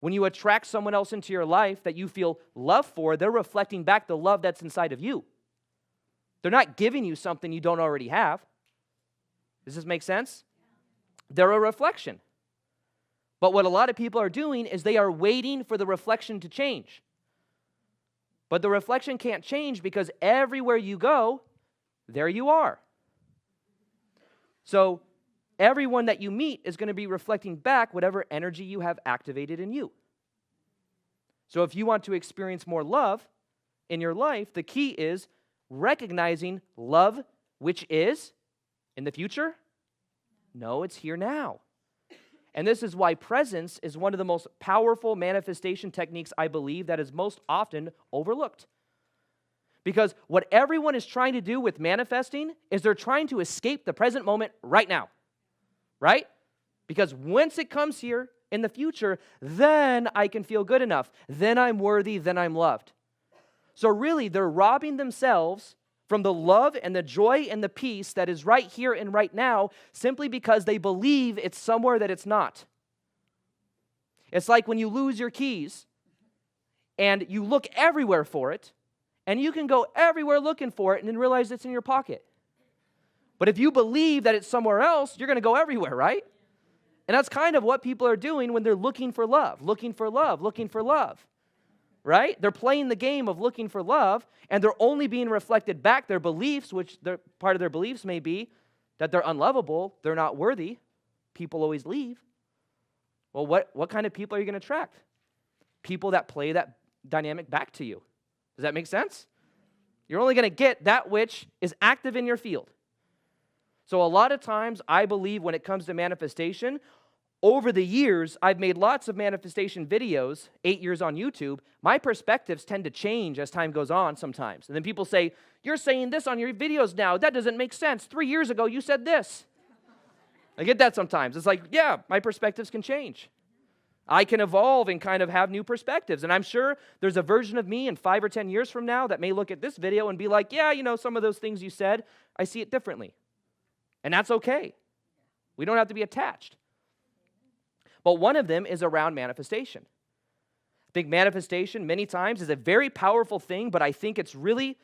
When you attract someone else into your life that you feel love for, they're reflecting back the love that's inside of you. They're not giving you something you don't already have. Does this make sense? They're a reflection. But what a lot of people are doing is they are waiting for the reflection to change. But the reflection can't change because everywhere you go, there you are. So everyone that you meet is going to be reflecting back whatever energy you have activated in you. So if you want to experience more love in your life, the key is recognizing love, which is in the future? No, it's here now. And this is why presence is one of the most powerful manifestation techniques, I believe, that is most often overlooked. Because what everyone is trying to do with manifesting is they're trying to escape the present moment right now. Right? Because once it comes here in the future, then I can feel good enough. Then I'm worthy, then I'm loved. So really, they're robbing themselves from the love and the joy and the peace that is right here and right now simply because they believe it's somewhere that it's not. It's like when you lose your keys and you look everywhere for it, and you can go everywhere looking for it and then realize it's in your pocket. But if you believe that it's somewhere else, you're going to go everywhere, right? And that's kind of what people are doing when they're looking for love, looking for love, looking for love. Right? They're playing the game of looking for love, and they're only being reflected back their beliefs, which part of their beliefs may be that they're unlovable, they're not worthy, people always leave. Well, what kind of people are you going to attract? People that play that dynamic back to you. Does that make sense? You're only going to get that which is active in your field. So a lot of times, I believe when it comes to manifestation, over the years, I've made lots of manifestation videos, 8 years on YouTube. My perspectives tend to change as time goes on sometimes. And then people say, you're saying this on your videos now. That doesn't make sense. 3 years ago, you said this. I get that sometimes. It's like, yeah, my perspectives can change. I can evolve and kind of have new perspectives. And I'm sure there's a version of me in 5 or 10 years from now that may look at this video and be like, yeah, some of those things you said, I see it differently. And that's okay. We don't have to be attached. But one of them is around manifestation. I think manifestation many times is a very powerful thing, but I think it's really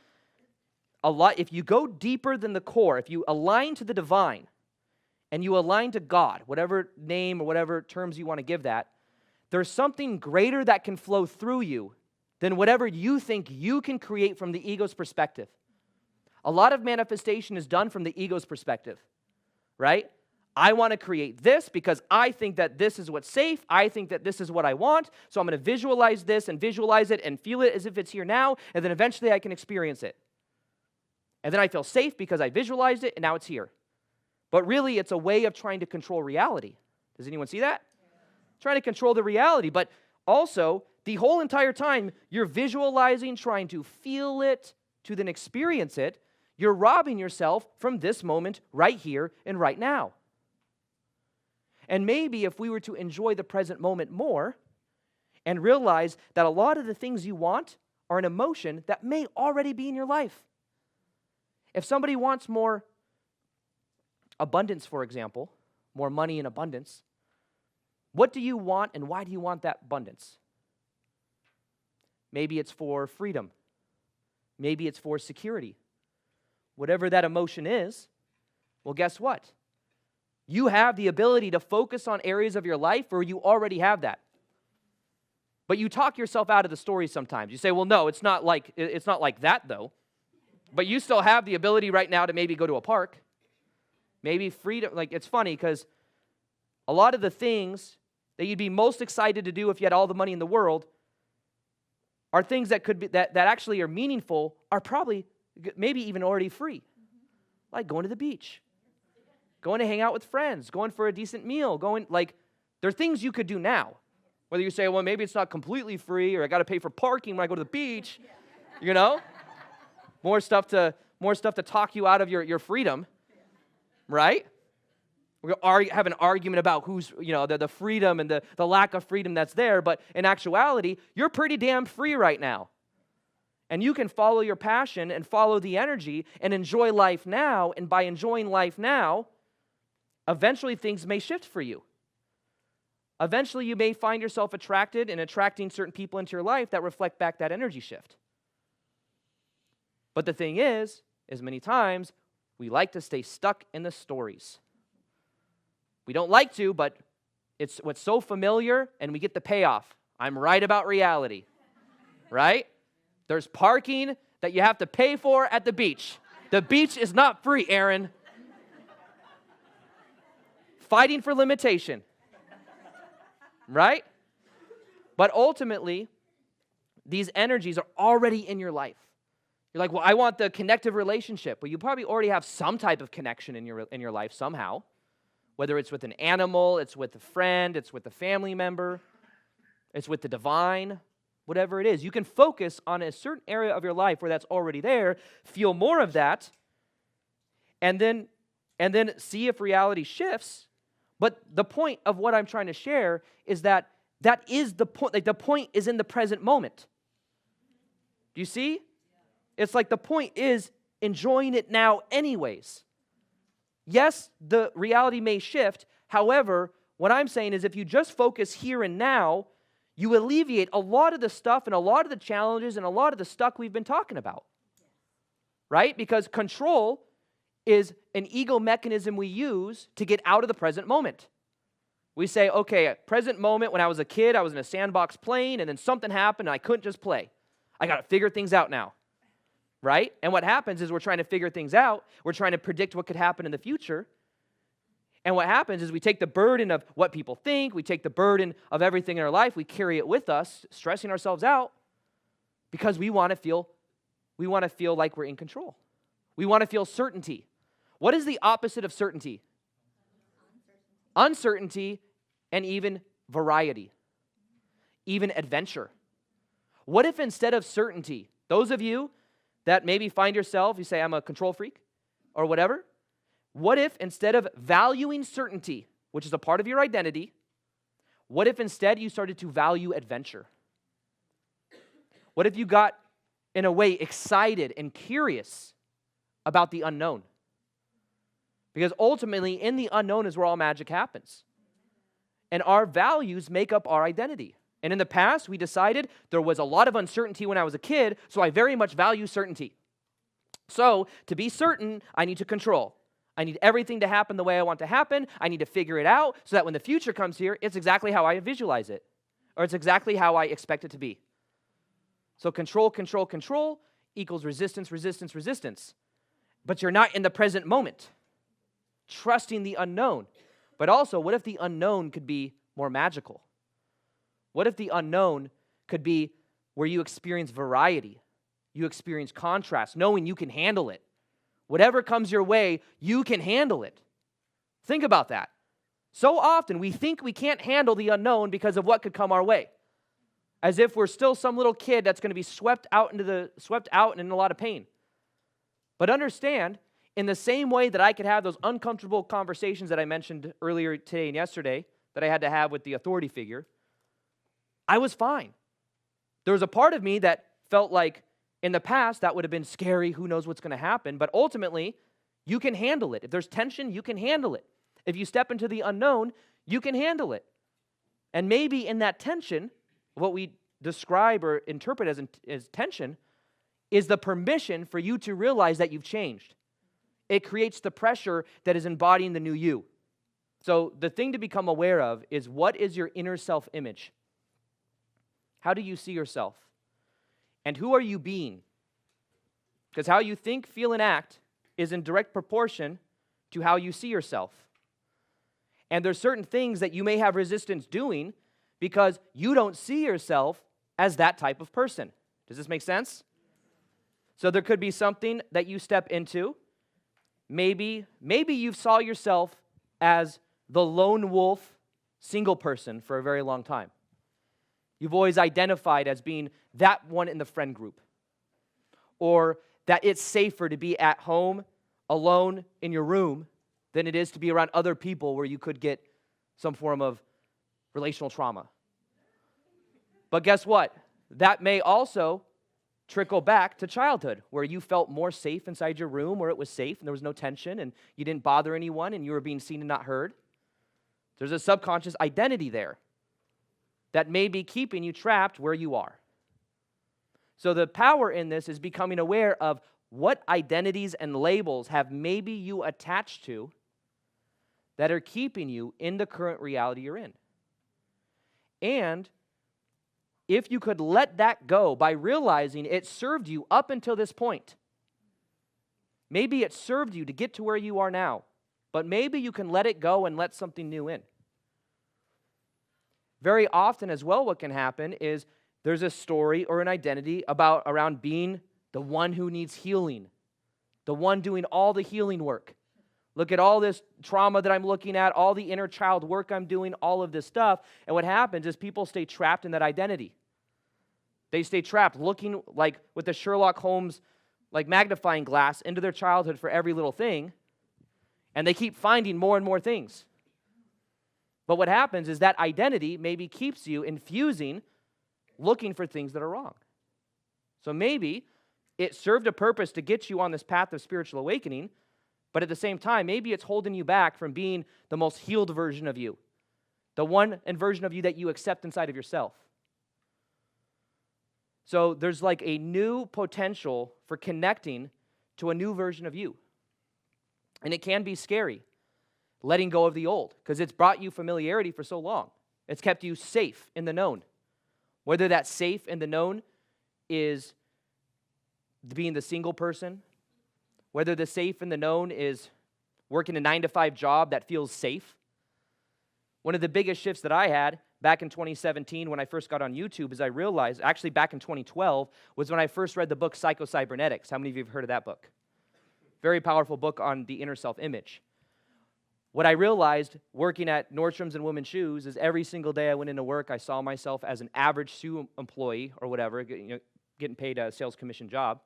a lot. If you go deeper than the core, if you align to the divine and you align to God, whatever name or whatever terms you want to give that, there's something greater that can flow through you than whatever you think you can create from the ego's perspective. A lot of manifestation is done from the ego's perspective, right? I want to create this because I think that this is what's safe. I think that this is what I want. So I'm going to visualize this and visualize it and feel it as if it's here now. And then eventually I can experience it. And then I feel safe because I visualized it and now it's here. But really it's a way of trying to control reality. Does anyone see that? Trying to control the reality. But also the whole entire time you're visualizing, trying to feel it, to then experience it. You're robbing yourself from this moment right here and right now. And maybe if we were to enjoy the present moment more and realize that a lot of the things you want are an emotion that may already be in your life. If somebody wants more abundance, for example, more money in abundance, what do you want and why do you want that abundance? Maybe it's for freedom. Maybe it's for security. Whatever that emotion is, well, guess what? You have the ability to focus on areas of your life where you already have that. But you talk yourself out of the story sometimes. You say, well, no, it's not like that, though. But you still have the ability right now to maybe go to a park. Maybe freedom. Like, it's funny because a lot of the things that you'd be most excited to do if you had all the money in the world are things that could be that actually are meaningful, are probably maybe even already free. Like going to the beach. Going to hang out with friends, going for a decent meal, there are things you could do now. Whether you say, well, maybe it's not completely free, or I got to pay for parking when I go to the beach, more stuff to talk you out of your freedom, right? We're going to have an argument about who's, the freedom and the lack of freedom that's there, but in actuality, you're pretty damn free right now. And you can follow your passion and follow the energy and enjoy life now, and by enjoying life now, eventually things may shift for you. eventually you may find yourself attracted and attracting certain people into your life that reflect back that energy shift. But the thing is many times we like to stay stuck in the stories. We don't like to, but it's what's so familiar, and we get the payoff. I'm right about reality, right? There's parking that you have to pay for at the beach. The beach is not free, Aaron. Fighting for limitation, right? But ultimately, these energies are already in your life. You're like, well, I want the connective relationship. Well, you probably already have some type of connection in your life somehow. Whether it's with an animal, it's with a friend, it's with a family member, it's with the divine, whatever it is. You can focus on a certain area of your life where that's already there, feel more of that, and then see if reality shifts. But the point of what I'm trying to share is that is the point. Like, the point is in the present moment. Do you see? It's like the point is enjoying it now anyways. Yes, the reality may shift. However, what I'm saying is if you just focus here and now, you alleviate a lot of the stuff and a lot of the challenges and a lot of the stuff we've been talking about. Right? Because control is an ego mechanism we use to get out of the present moment. We say, okay, present moment, when I was a kid, I was in a sandbox playing, and then something happened, and I couldn't just play. I got to figure things out now. Right? And what happens is we're trying to figure things out. We're trying to predict what could happen in the future. And what happens is we take the burden of what people think, we take the burden of everything in our life, we carry it with us, stressing ourselves out because we want to feel like we're in control. We want to feel certainty. What is the opposite of certainty? Uncertainty and even variety, even adventure. What if instead of certainty, those of you that maybe find yourself, you say, I'm a control freak or whatever. What if instead of valuing certainty, which is a part of your identity, what if instead you started to value adventure? What if you got, in a way, excited and curious about the unknown? Because ultimately, in the unknown is where all magic happens. And our values make up our identity. And in the past, we decided there was a lot of uncertainty when I was a kid, so I very much value certainty. So, to be certain, I need to control. I need everything to happen the way I want to happen. I need to figure it out so that when the future comes here, it's exactly how I visualize it, or it's exactly how I expect it to be. So control, control, control equals resistance, resistance, resistance. But you're not in the present moment, trusting the unknown. But also, what if the unknown could be more magical? What if the unknown could be where you experience variety, you experience contrast, knowing you can handle it? Whatever comes your way, you can handle it. Think about that. So often we think we can't handle the unknown because of what could come our way, as if we're still some little kid that's going to be swept out and in a lot of pain. But understand, in the same way that I could have those uncomfortable conversations that I mentioned earlier today and yesterday that I had to have with the authority figure, I was fine. There was a part of me that felt like in the past that would have been scary, who knows what's going to happen, but ultimately, you can handle it. If there's tension, you can handle it. If you step into the unknown, you can handle it. And maybe in that tension, what we describe or interpret as tension is the permission for you to realize that you've changed. It creates the pressure that is embodying the new you. So the thing to become aware of is, what is your inner self-image? How do you see yourself? And who are you being? Because how you think, feel, and act is in direct proportion to how you see yourself. And there's certain things that you may have resistance doing because you don't see yourself as that type of person. Does this make sense? So there could be something that you step into. Maybe you saw yourself as the lone wolf single person for a very long time. You've always identified as being that one in the friend group. Or that it's safer to be at home, alone in your room, than it is to be around other people where you could get some form of relational trauma. But guess what? That may also trickle back to childhood, where you felt more safe inside your room, where it was safe and there was no tension and you didn't bother anyone and you were being seen and not heard. There's a subconscious identity there. that may be keeping you trapped where you are. So the power in this is becoming aware of what identities and labels have maybe you attached to that are keeping you in the current reality you're in. And if you could let that go by realizing it served you up until this point, maybe it served you to get to where you are now, but maybe you can let it go and let something new in. Very often as well, what can happen is there's a story or an identity around being the one who needs healing, the one doing all the healing work. Look at all this trauma that I'm looking at, all the inner child work I'm doing, all of this stuff. And what happens is people stay trapped in that identity. They stay trapped looking like with the Sherlock Holmes like magnifying glass into their childhood for every little thing. And they keep finding more and more things. But what happens is that identity maybe keeps you infusing, looking for things that are wrong. So maybe it served a purpose to get you on this path of spiritual awakening, but at the same time, maybe it's holding you back from being the most healed version of you, the one and version of you that you accept inside of yourself. So there's like a new potential for connecting to a new version of you. And it can be scary, letting go of the old, because it's brought you familiarity for so long. It's kept you safe in the known. Whether that safe in the known is being the single person, whether the safe in the known is working a 9-to-5 job that feels safe. One of the biggest shifts that I had back in 2017 when I first got on YouTube is I realized, actually back in 2012, was when I first read the book Psycho-Cybernetics. How many of you have heard of that book? Very powerful book on the inner self-image. What I realized working at Nordstrom's and Women's Shoes is every single day I went into work, I saw myself as an average shoe employee or whatever, getting paid a sales commission job.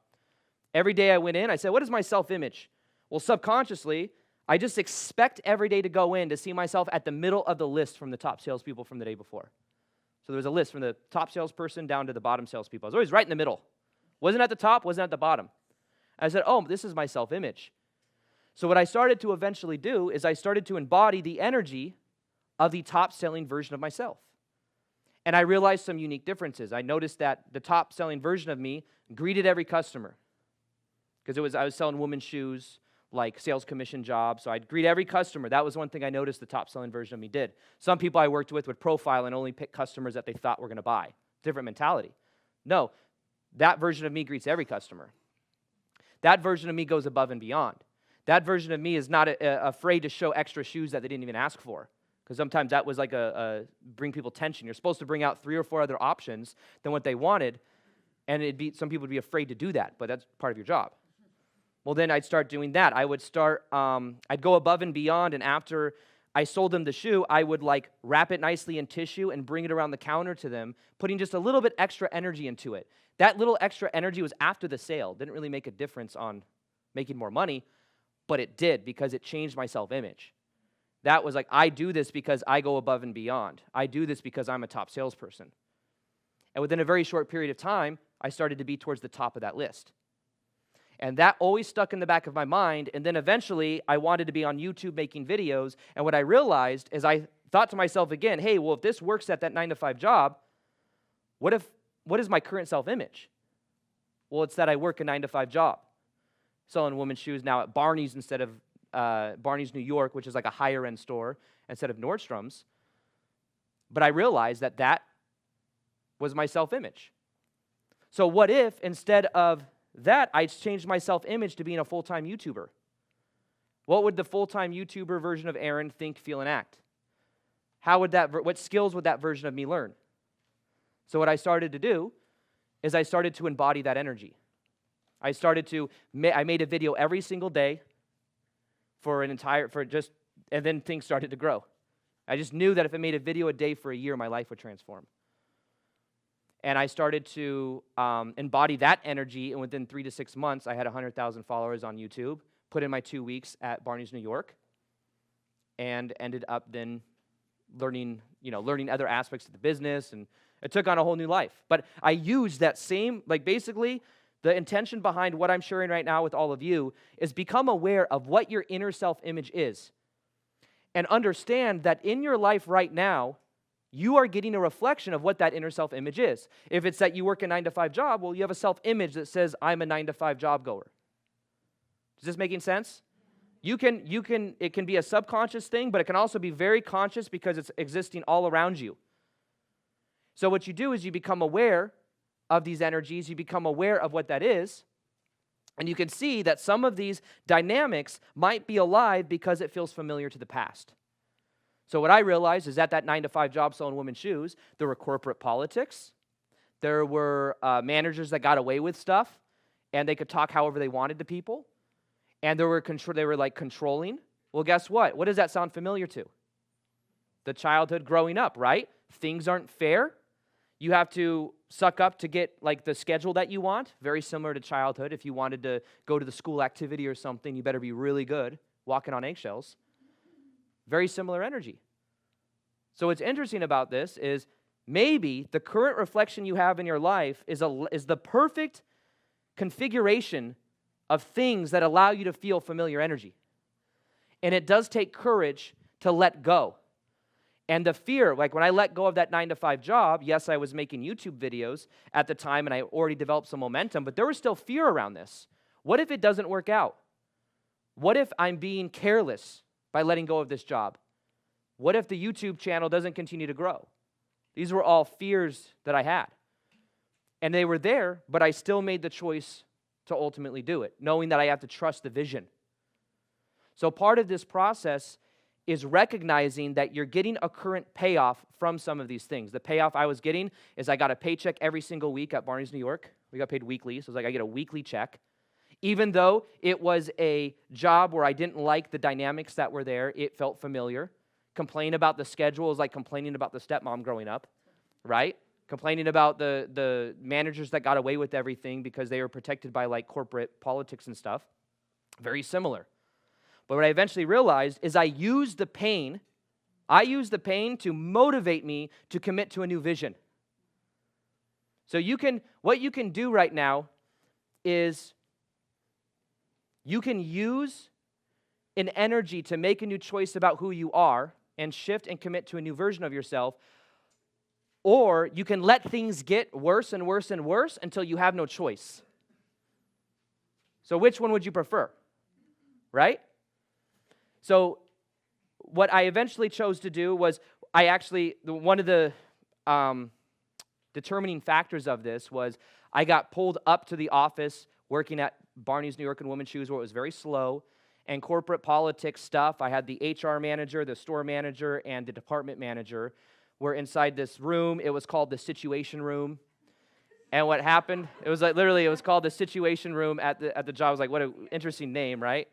Every day I went in, I said, what is my self-image? Well, subconsciously, I just expect every day to go in to see myself at the middle of the list from the top salespeople from the day before. So there was a list from the top salesperson down to the bottom salespeople. I was always right in the middle. Wasn't at the top, wasn't at the bottom. I said, oh, this is my self-image. So what I started to eventually do is I started to embody the energy of the top-selling version of myself. And I realized some unique differences. I noticed that the top-selling version of me greeted every customer. Because I was selling women's shoes, like sales commission jobs, so I'd greet every customer. That was one thing I noticed the top-selling version of me did. Some people I worked with would profile and only pick customers that they thought were going to buy. Different mentality. No, that version of me greets every customer. That version of me goes above and beyond. That version of me is not afraid to show extra shoes that they didn't even ask for. Because sometimes that was like bring people tension. You're supposed to bring out 3 or 4 other options than what they wanted, and some people would be afraid to do that, but that's part of your job. Well, then I'd start doing that. I'd go above and beyond, and after I sold them the shoe, I would like wrap it nicely in tissue and bring it around the counter to them, putting just a little bit extra energy into it. That little extra energy was after the sale. Didn't really make a difference on making more money, but it did because it changed my self-image. That was like, I do this because I go above and beyond. I do this because I'm a top salesperson. And within a very short period of time, I started to be towards the top of that list. And that always stuck in the back of my mind. And then eventually, I wanted to be on YouTube making videos. And what I realized is I thought to myself again, hey, well, if this works at that 9-to-5 job, what is my current self-image? Well, it's that I work a 9-to-5 job. Selling women's shoes now at Barney's instead of Barney's New York, which is like a higher-end store, instead of Nordstrom's. But I realized that that was my self-image. So what if instead of that, I changed my self-image to being a full-time YouTuber? What would the full-time YouTuber version of Aaron think, feel, and act? What skills would that version of me learn? So what I started to do is I started to embody that energy. I made a video every single day and then things started to grow. I just knew that if I made a video a day for a year, my life would transform. And I started to embody that energy, and within 3 to 6 months, I had 100,000 followers on YouTube, put in my 2 weeks at Barney's New York, and ended up then learning other aspects of the business, and it took on a whole new life. But I used that same, basically, the intention behind what I'm sharing right now with all of you is become aware of what your inner self-image is, and understand that in your life right now, you are getting a reflection of what that inner self-image is. If it's that you work a 9-to-5 job, well, you have a self-image that says, I'm a 9-to-5 job goer. Is this making sense? It can be a subconscious thing, but it can also be very conscious because it's existing all around you. So what you do is you become aware of these energies, you become aware of what that is, and you can see that some of these dynamics might be alive because it feels familiar to the past. So what I realized is at that 9-to-5 job selling women's shoes, there were corporate politics, there were managers that got away with stuff, and they could talk however they wanted to people, and they were like controlling. Well, guess what? What does that sound familiar to? The childhood growing up, right? Things aren't fair. You have to suck up to get like the schedule that you want. Very similar to childhood. If you wanted to go to the school activity or something, you better be really good, walking on eggshells. Very similar energy. So what's interesting about this is maybe the current reflection you have in your life is the perfect configuration of things that allow you to feel familiar energy. And it does take courage to let go. And the fear, like when I let go of that 9-to-5 job, yes, I was making YouTube videos at the time and I already developed some momentum, but there was still fear around this. What if it doesn't work out? What if I'm being careless by letting go of this job? What if the YouTube channel doesn't continue to grow? These were all fears that I had. And they were there, but I still made the choice to ultimately do it, knowing that I have to trust the vision. So part of this process is recognizing that you're getting a current payoff from some of these things. The payoff I was getting is I got a paycheck every single week at Barney's New York. We got paid weekly, so it was like I get a weekly check. Even though it was a job where I didn't like the dynamics that were there, it felt familiar. Complain about the schedule is like complaining about the stepmom growing up, right? Complaining about the managers that got away with everything because they were protected by like corporate politics and stuff. Very similar. But what I eventually realized is I used the pain to motivate me to commit to a new vision. So what you can do right now is you can use an energy to make a new choice about who you are and shift and commit to a new version of yourself, or you can let things get worse and worse and worse until you have no choice. So which one would you prefer? Right? So what I eventually chose to do was one of the determining factors of this was I got pulled up to the office working at Barney's New York and Women's Shoes where it was very slow, and corporate politics stuff. I had the HR manager, the store manager, and the department manager were inside this room. It was called the Situation Room. And what happened, it was called the Situation Room at the job. I was like, what an interesting name, right?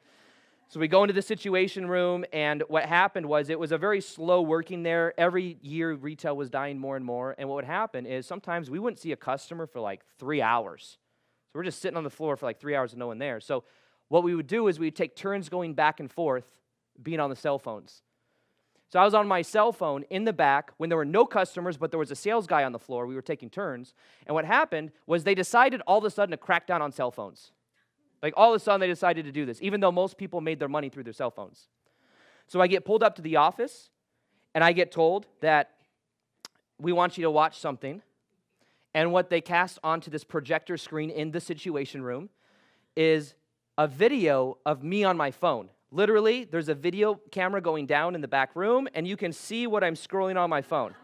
So we go into the Situation Room, and what happened was it was a very slow working there. Every year, retail was dying more and more, and what would happen is sometimes we wouldn't see a customer for like 3 hours. So we're just sitting on the floor for like 3 hours with no one there. So what we would do is we'd take turns going back and forth, being on the cell phones. So I was on my cell phone in the back when there were no customers, but there was a sales guy on the floor. We were taking turns. And what happened was they decided all of a sudden to crack down on cell phones. Like all of a sudden they decided to do this, even though most people made their money through their cell phones. So I get pulled up to the office, and I get told that we want you to watch something. And what they cast onto this projector screen in the Situation Room is a video of me on my phone. Literally, there's a video camera going down in the back room, and you can see what I'm scrolling on my phone.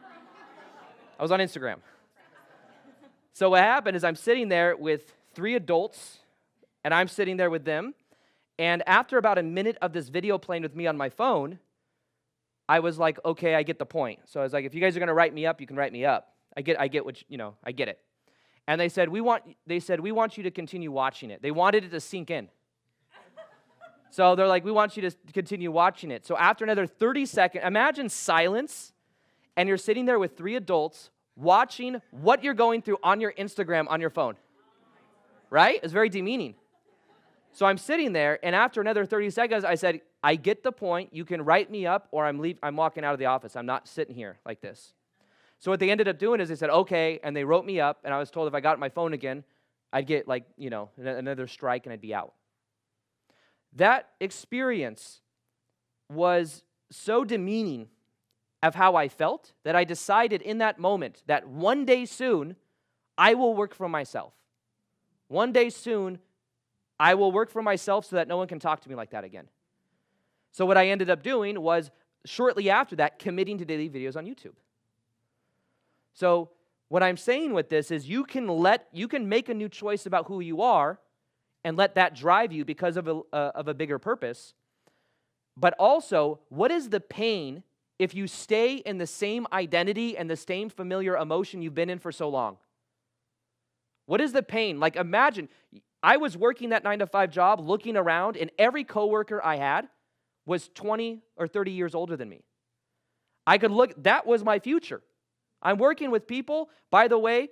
I was on Instagram. So what happened is I'm sitting there with 3 adults, and I'm sitting there with them, and after about a minute of this video playing with me on my phone, I was like, okay, I get the point. So I was like, if you guys are going to write me up, you can write me up. I get it. And they said, we want you to continue watching it. They wanted it to sink in. So they're like, we want you to continue watching it. So after another 30 seconds, imagine silence, and you're sitting there with 3 adults watching what you're going through on your Instagram on your phone. Right? It's very demeaning. So I'm sitting there, and after another 30 seconds, I said, I get the point. You can write me up, or I'm walking out of the office. I'm not sitting here like this. So what they ended up doing is they said, okay, and they wrote me up, and I was told if I got my phone again, I'd get another strike, and I'd be out. That experience was so demeaning. of how I felt that I decided in that moment that one day soon, I will work for myself. One day soon, I will work for myself so that no one can talk to me like that again. So what I ended up doing was, shortly after that, committing to daily videos on YouTube. So what I'm saying with this is you can make a new choice about who you are and let that drive you because of a bigger purpose. But also, what is the pain if you stay in the same identity and the same familiar emotion you've been in for so long? What is the pain? Like, imagine, I was working that 9-to-5 job, looking around, and every coworker I had was 20 or 30 years older than me. I could look, that was my future. I'm working with people, by the way,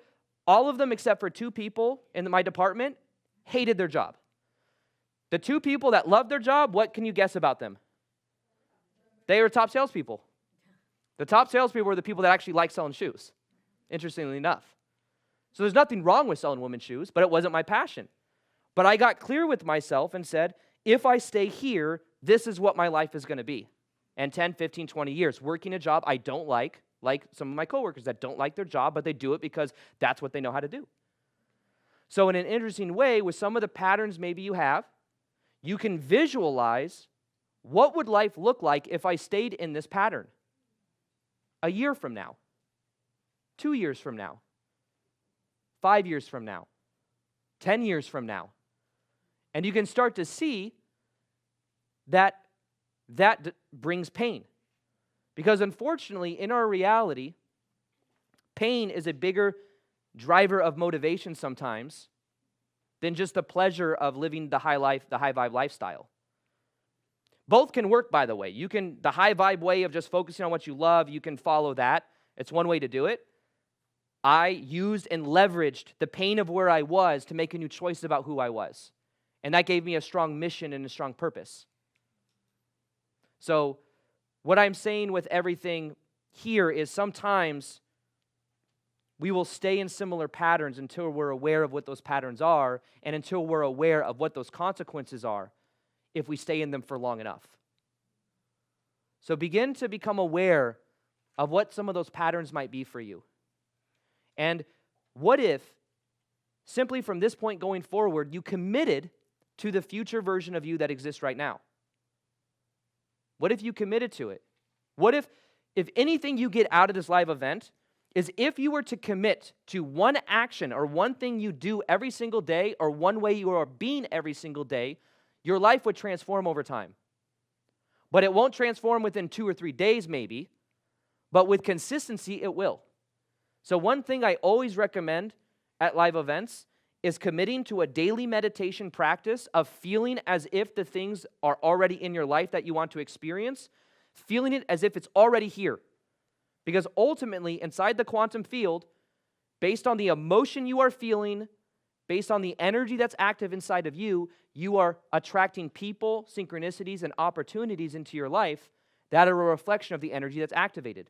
all of them except for 2 people in my department hated their job. The 2 people that loved their job, what can you guess about them? They were top salespeople. The top salespeople were the people that actually liked selling shoes, interestingly enough. So there's nothing wrong with selling women's shoes, but it wasn't my passion. But I got clear with myself and said, if I stay here, this is what my life is going to be. And 10, 15, 20 years, working a job I don't like some of my coworkers that don't like their job, but they do it because that's what they know how to do. So in an interesting way, with some of the patterns maybe you have, you can visualize what would life look like if I stayed in this pattern a year from now, 2 years from now, 5 years from now, 10 years from now. And you can start to see that brings pain. Because unfortunately, in our reality, pain is a bigger driver of motivation sometimes than just the pleasure of living the high vibe lifestyle. Both can work, by the way. The high vibe way of just focusing on what you love, you can follow that. It's one way to do it. I used and leveraged the pain of where I was to make a new choice about who I was. And that gave me a strong mission and a strong purpose. So what I'm saying with everything here is sometimes we will stay in similar patterns until we're aware of what those patterns are and until we're aware of what those consequences are if we stay in them for long enough. So begin to become aware of what some of those patterns might be for you. And what if, simply from this point going forward, you committed to the future version of you that exists right now? What if you committed to it? What if anything you get out of this live event is if you were to commit to one action or one thing you do every single day or one way you are being every single day, your life would transform over time. But it won't transform within 2 or 3 days maybe, but with consistency it will. So one thing I always recommend at live events is committing to a daily meditation practice of feeling as if the things are already in your life that you want to experience, feeling it as if it's already here. Because ultimately, inside the quantum field, based on the emotion you are feeling, based on the energy that's active inside of you, you are attracting people, synchronicities, and opportunities into your life that are a reflection of the energy that's activated.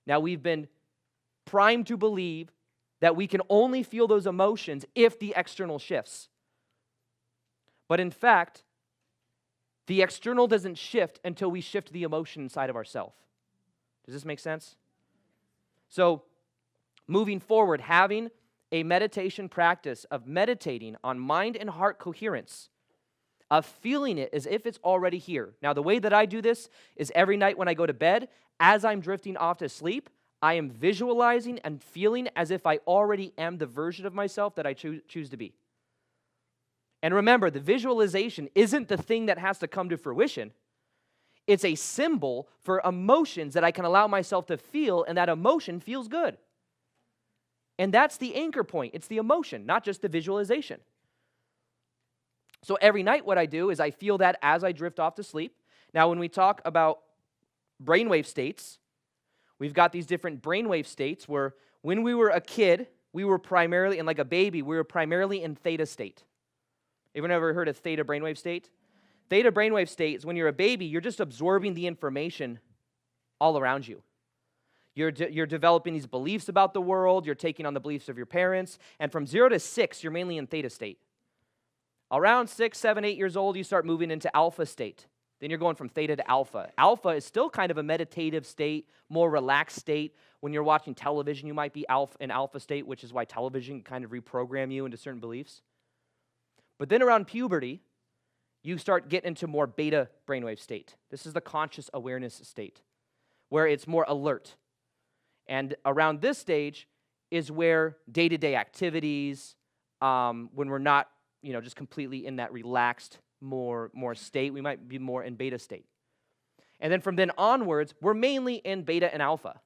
Now, we've been primed to believe that we can only feel those emotions if the external shifts. But in fact, the external doesn't shift until we shift the emotion inside of ourselves. Does this make sense? So, moving forward, having a meditation practice of meditating on mind and heart coherence, of feeling it as if it's already here. Now, the way that I do this is every night when I go to bed, as I'm drifting off to sleep, I am visualizing and feeling as if I already am the version of myself that I choose to be. And remember, the visualization isn't the thing that has to come to fruition. It's a symbol for emotions that I can allow myself to feel, and that emotion feels good. And that's the anchor point. It's the emotion, not just the visualization. So every night what I do is I feel that as I drift off to sleep. Now, when we talk about brainwave states, we've got these different brainwave states where when we were a kid, we were primarily, and like a baby, we were primarily in theta state. Anyone ever heard of theta brainwave state? Theta brainwave state is when you're a baby, you're just absorbing the information all around you. You're developing these beliefs about the world, you're taking on the beliefs of your parents, and from 0 to 6, you're mainly in theta state. Around 6, 7, 8 years old, you start moving into alpha state. Then you're going from theta to alpha. Alpha is still kind of a meditative state, more relaxed state. When you're watching television, you might be in alpha state, which is why television can kind of reprogram you into certain beliefs. But then around puberty, you start getting into more beta brainwave state. This is the conscious awareness state, where it's more alert. And around this stage is where day-to-day activities, when we're not, just completely in that relaxed, more state, we might be more in beta state. And then from then onwards, we're mainly in beta and alpha.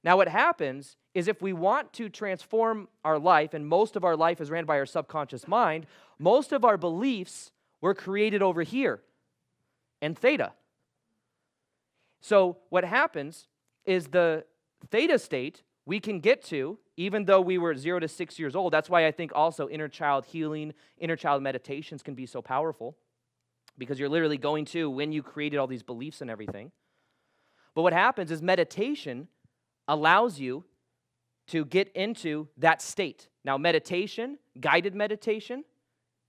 Now what happens is if we want to transform our life, and most of our life is ran by our subconscious mind, most of our beliefs were created over here in theta. So what happens is the theta state we can get to, even though we were 0 to 6 years old. That's why I think also inner child healing, inner child meditations can be so powerful, because you're literally going to when you created all these beliefs and everything. But what happens is meditation allows you to get into that state. Now, meditation, guided meditation,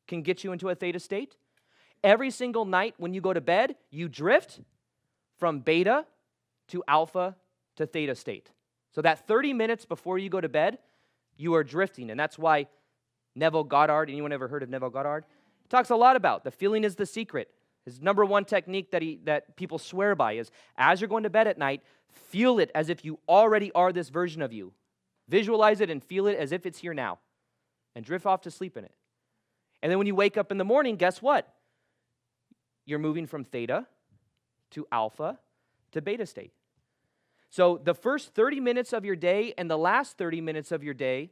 can get you into a theta state. Every single night when you go to bed, you drift from beta to alpha to theta state. So that 30 minutes before you go to bed, you are drifting. And that's why Neville Goddard, anyone ever heard of Neville Goddard? He talks a lot about the feeling is the secret. His number one technique that people swear by is, as you're going to bed at night, feel it as if you already are this version of you. Visualize it and feel it as if it's here now. And drift off to sleep in it. And then when you wake up in the morning, guess what? You're moving from theta to alpha to beta state. So the first 30 minutes of your day and the last 30 minutes of your day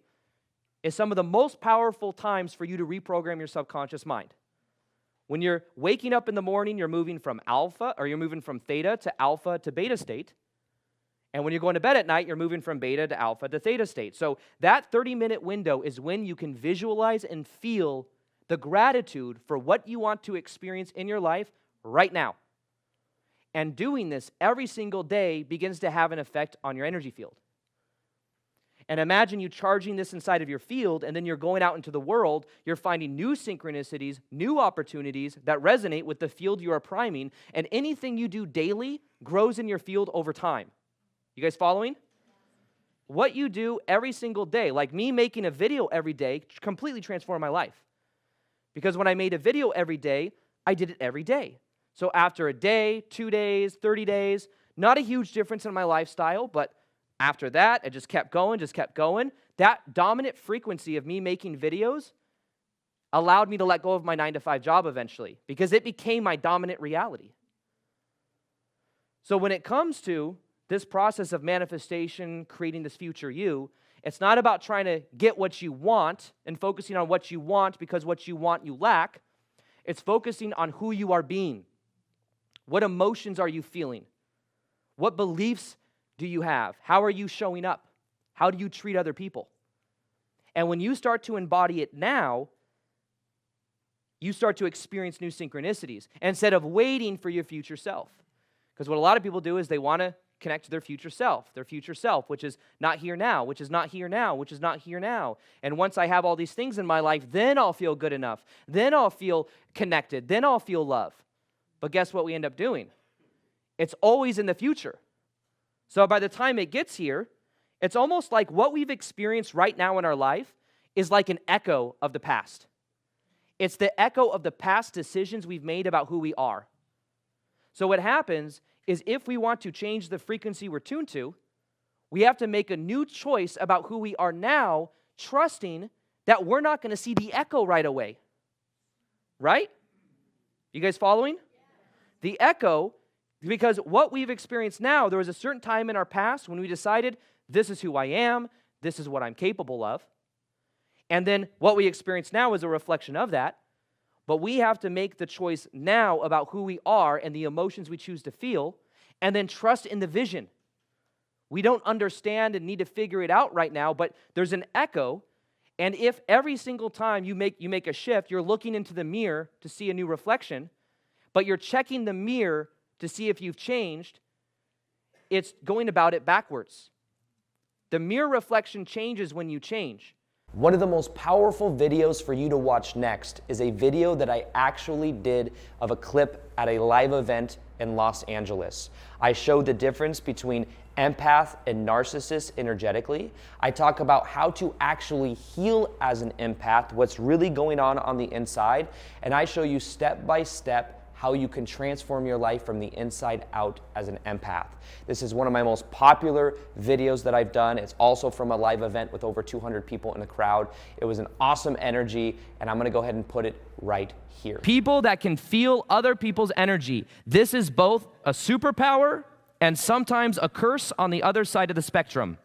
is some of the most powerful times for you to reprogram your subconscious mind. When you're waking up in the morning, you're moving from theta to alpha to beta state. And when you're going to bed at night, you're moving from beta to alpha to theta state. So that 30-minute window is when you can visualize and feel the gratitude for what you want to experience in your life right now. And doing this every single day begins to have an effect on your energy field. And imagine you charging this inside of your field, and then you're going out into the world, you're finding new synchronicities, new opportunities that resonate with the field you are priming, and anything you do daily grows in your field over time. You guys following? What you do every single day, like me making a video every day, completely transformed my life. Because when I made a video every day, I did it every day. So after a day, 2 days, 30 days, not a huge difference in my lifestyle, but after that, it just kept going. That dominant frequency of me making videos allowed me to let go of my 9-to-5 job eventually, because it became my dominant reality. So when it comes to this process of manifestation, creating this future you, it's not about trying to get what you want and focusing on what you want because what you want you lack. It's focusing on who you are being. What emotions are you feeling? What beliefs do you have? How are you showing up? How do you treat other people? And when you start to embody it now, you start to experience new synchronicities instead of waiting for your future self. Because what a lot of people do is they want to connect to their future self, which is not here now, which is not here now, which is not here now. And once I have all these things in my life, then I'll feel good enough. Then I'll feel connected. Then I'll feel love. But guess what we end up doing? It's always in the future. So by the time it gets here, it's almost like what we've experienced right now in our life is like an echo of the past. It's the echo of the past decisions we've made about who we are. So what happens is if we want to change the frequency we're tuned to, we have to make a new choice about who we are now, trusting that we're not going to see the echo right away. Right? You guys following? The echo, because what we've experienced now, there was a certain time in our past when we decided, this is who I am, this is what I'm capable of. And then what we experience now is a reflection of that. But we have to make the choice now about who we are and the emotions we choose to feel, and then trust in the vision. We don't understand and need to figure it out right now, but there's an echo, and if every single time you make a shift, you're looking into the mirror to see a new reflection, but you're checking the mirror to see if you've changed, it's going about it backwards. The mirror reflection changes when you change. One of the most powerful videos for you to watch next is a video that I actually did of a clip at a live event in Los Angeles. I showed the difference between empath and narcissist energetically. I talk about how to actually heal as an empath, what's really going on the inside, and I show you step by step how you can transform your life from the inside out as an empath. This is one of my most popular videos that I've done. It's also from a live event with over 200 people in the crowd. It was an awesome energy, and I'm gonna go ahead and put it right here. People that can feel other people's energy. This is both a superpower and sometimes a curse on the other side of the spectrum.